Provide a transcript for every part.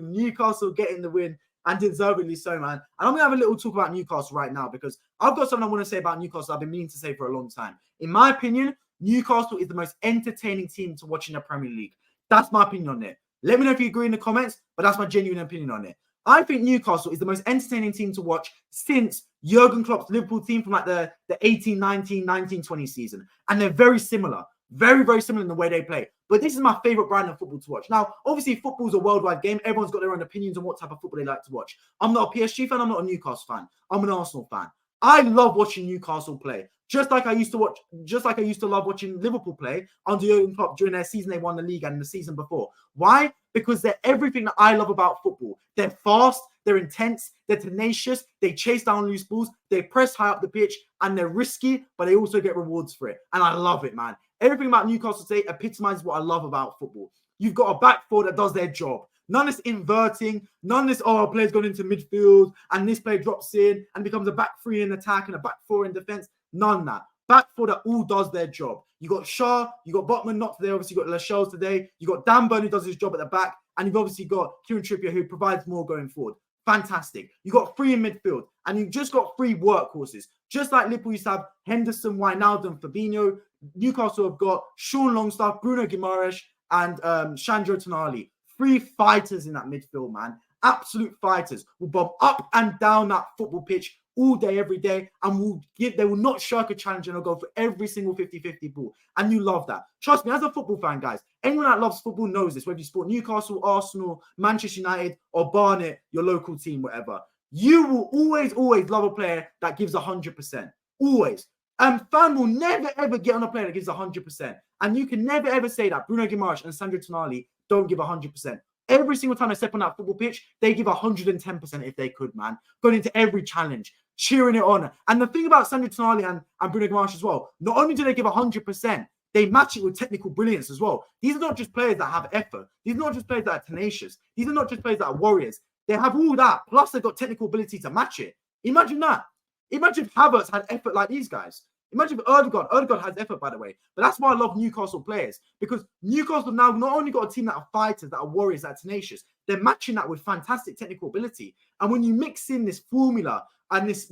Newcastle getting the win, and deservedly so, man. And I'm going to have a little talk about Newcastle right now because I've got something I want to say about Newcastle I've been meaning to say for a long time. In my opinion, Newcastle is the most entertaining team to watch in the Premier League. That's my opinion on it. Let me know if you agree in the comments, but that's my genuine opinion on it. I think Newcastle is the most entertaining team to watch since Jurgen Klopp's Liverpool team from like the 18-19, 19-20 season. And they're very similar. Very, very similar in the way they play. But this is my favorite brand of football to watch. Now, obviously, football's a worldwide game. Everyone's got their own opinions on what type of football they like to watch. I'm not a PSG fan. I'm not a Newcastle fan. I'm an Arsenal fan. I love watching Newcastle play. Just like I used to love watching Liverpool play under Jurgen Klopp during their season they won the league and the season before. Why? Because they're everything that I love about football. They're fast, they're intense, they're tenacious, they chase down loose balls, they press high up the pitch, and they're risky, but they also get rewards for it. And I love it, man. Everything about Newcastle today epitomizes what I love about football. You've got a back four that does their job. None of this inverting, none of this, a player's gone into midfield and this player drops in and becomes a back three in attack and a back four in defense. None of that. Back four that all does their job. You got Shaw, you got Botman, not today, obviously you got Lascelles today, you got Dan Burn who does his job at the back, and you've obviously got Kieran Trippier who provides more going forward. Fantastic. You got three in midfield, and you've just got three workhorses. Just like Liverpool used to have Henderson, Wijnaldum, Fabinho, Newcastle have got Sean Longstaff, Bruno Guimaraes, and Sandro Tonali. Three fighters in that midfield, man. Absolute fighters. Will bomb up and down that football pitch all day, every day, and they will not shirk a challenge and they'll go for every single 50-50 ball. And you love that. Trust me, as a football fan, guys, anyone that loves football knows this, whether you support Newcastle, Arsenal, Manchester United, or Barnet, your local team, whatever. You will always, always love a player that gives 100%. Always. And fan will never, ever get on a player that gives 100%. And you can never, ever say that Bruno Guimaraes and Sandro Tonali don't give 100%. Every single time they step on that football pitch, they give 110% if they could, man. Going into every challenge, cheering it on. And the thing about Sandro Tonali and Bruno Guimaraes as well, not only do they give 100%, they match it with technical brilliance as well. These are not just players that have effort. These are not just players that are tenacious. These are not just players that are warriors. They have all that, plus they've got technical ability to match it. Imagine that. Imagine if Havertz had effort like these guys. Imagine if Ødegaard has effort, by the way. But that's why I love Newcastle players. Because Newcastle now not only got a team that are fighters, that are warriors, that are tenacious, they're matching that with fantastic technical ability. And when you mix in this formula and this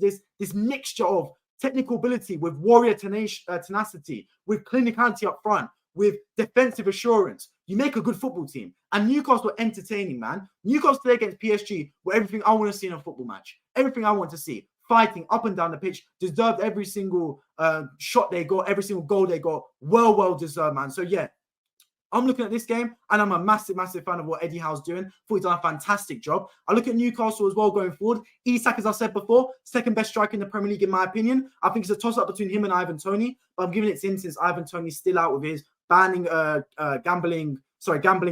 mixture of technical ability with warrior tenacity, with clinicality up front, with defensive assurance, you make a good football team. And Newcastle are entertaining, man. Newcastle today against PSG were everything I want to see in a football match. Everything I want to see. Fighting up and down the pitch, deserved every single shot they got, every single goal they got. Well deserved, man. So yeah, I'm looking at this game and I'm a massive fan of what Eddie Howe's doing. Thought he's done a fantastic job. I look at Newcastle as well going forward. Isak, as I said before, second best striker in the Premier League in my opinion. I think it's a toss-up between him and Ivan Toney, but I'm giving it to him since Ivan Toney's still out with his gambling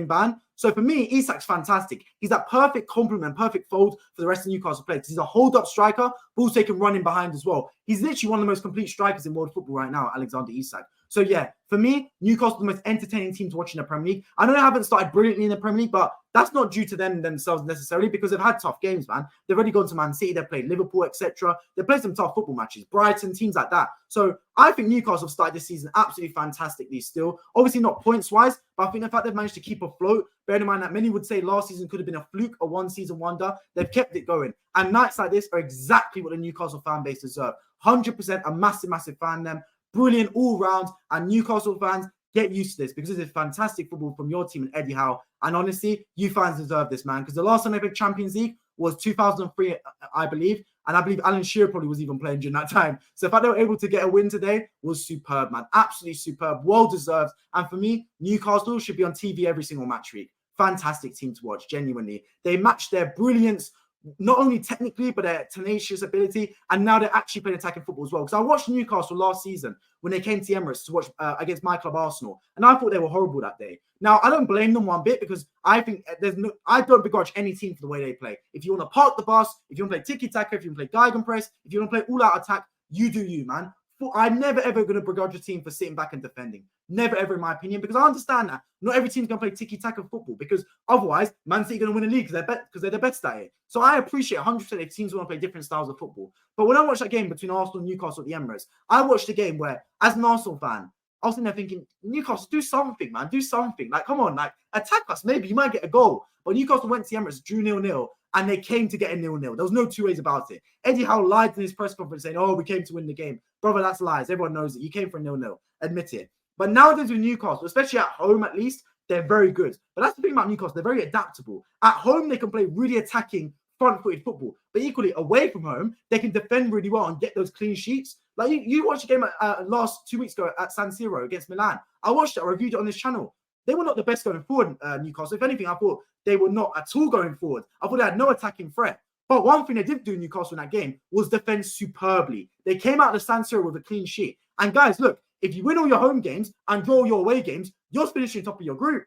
ban. So for me, Isak's fantastic. He's that perfect complement, perfect fold for the rest of the Newcastle players. He's a hold-up striker, but also can run in behind as well. He's literally one of the most complete strikers in world football right now, Alexander Isak. So yeah, for me, Newcastle the most entertaining team to watch in the Premier League. I know they haven't started brilliantly in the Premier League, but that's not due to them themselves necessarily because they've had tough games, man. They've already gone to Man City, they've played Liverpool, etc. They've played some tough football matches, Brighton, teams like that. So I think Newcastle have started this season absolutely fantastically still. Obviously not points-wise, but I think the fact they've managed to keep afloat, bearing in mind that many would say last season could have been a fluke, a one-season wonder, they've kept it going. And nights like this are exactly what the Newcastle fan base deserve. 100% a massive fan of them. Brilliant all round, and Newcastle fans, get used to this because this is fantastic football from your team and Eddie Howe. And honestly, you fans deserve this, man, because the last time they played Champions League was 2003, I believe. And I believe Alan Shearer probably was even playing during that time. So the fact they were able to get a win today was superb, man. Absolutely superb. Well deserved. And for me, Newcastle should be on TV every single match week. Fantastic team to watch, genuinely. They match their brilliance, not only technically, but their tenacious ability. And now they're actually playing attacking football as well. Because I watched Newcastle last season when they came to the Emirates to watch against my club Arsenal. And I thought they were horrible that day. Now, I don't blame them one bit because I think I don't begrudge any team for the way they play. If you want to park the bus, if you want to play tiki-taka, if you want to play Gegenpress, if you want to play all-out attack, you do you, man. I'm never, ever going to begrudge a team for sitting back and defending. Never, ever, in my opinion, because I understand that not every team's going to play tiki-taka football because otherwise, Man City are going to win a league because they're the best at it. So I appreciate 100% if teams want to play different styles of football. But when I watched that game between Arsenal and Newcastle at the Emirates, I watched a game where, as an Arsenal fan, I was in there thinking, Newcastle, do something, man. Do something. Like, come on, like, attack us. Maybe you might get a goal. But Newcastle went to the Emirates, drew 0-0, and they came to get a 0-0. There was no two ways about it. Eddie Howe lied in his press conference saying, oh, we came to win the game. Brother, that's lies. Everyone knows it. You came for a 0-0. Admit it. But nowadays with Newcastle, especially at home at least, they're very good. But that's the thing about Newcastle. They're very adaptable. At home, they can play really attacking, front-footed football. But equally, away from home, they can defend really well and get those clean sheets. Like, you watched a game last 2 weeks ago at San Siro against Milan. I watched it. I reviewed it on this channel. They were not the best going forward, Newcastle. If anything, I thought they were not at all going forward. I thought they had no attacking threat. But one thing they did do, Newcastle, in that game was defend superbly. They came out of the San Siro with a clean sheet. And guys, look, if you win all your home games and draw all your away games, you're finishing top of your group.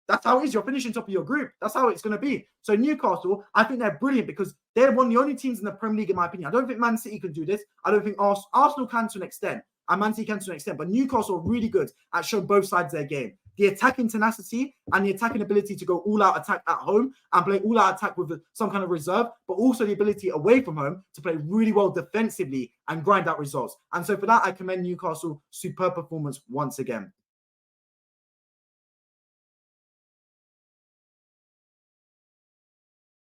That's how it is. You're finishing top of your group. That's how it's going to be. So Newcastle, I think they're brilliant because they're one of the only teams in the Premier League, in my opinion. I don't think Man City can do this. I don't think Arsenal can to an extent. And Man City can to an extent. But Newcastle are really good at showing both sides of their game. The attacking tenacity and the attacking ability to go all-out attack at home and play all-out attack with some kind of reserve, but also the ability away from home to play really well defensively and grind out results. And so for that, I commend Newcastle. Superb performance once again.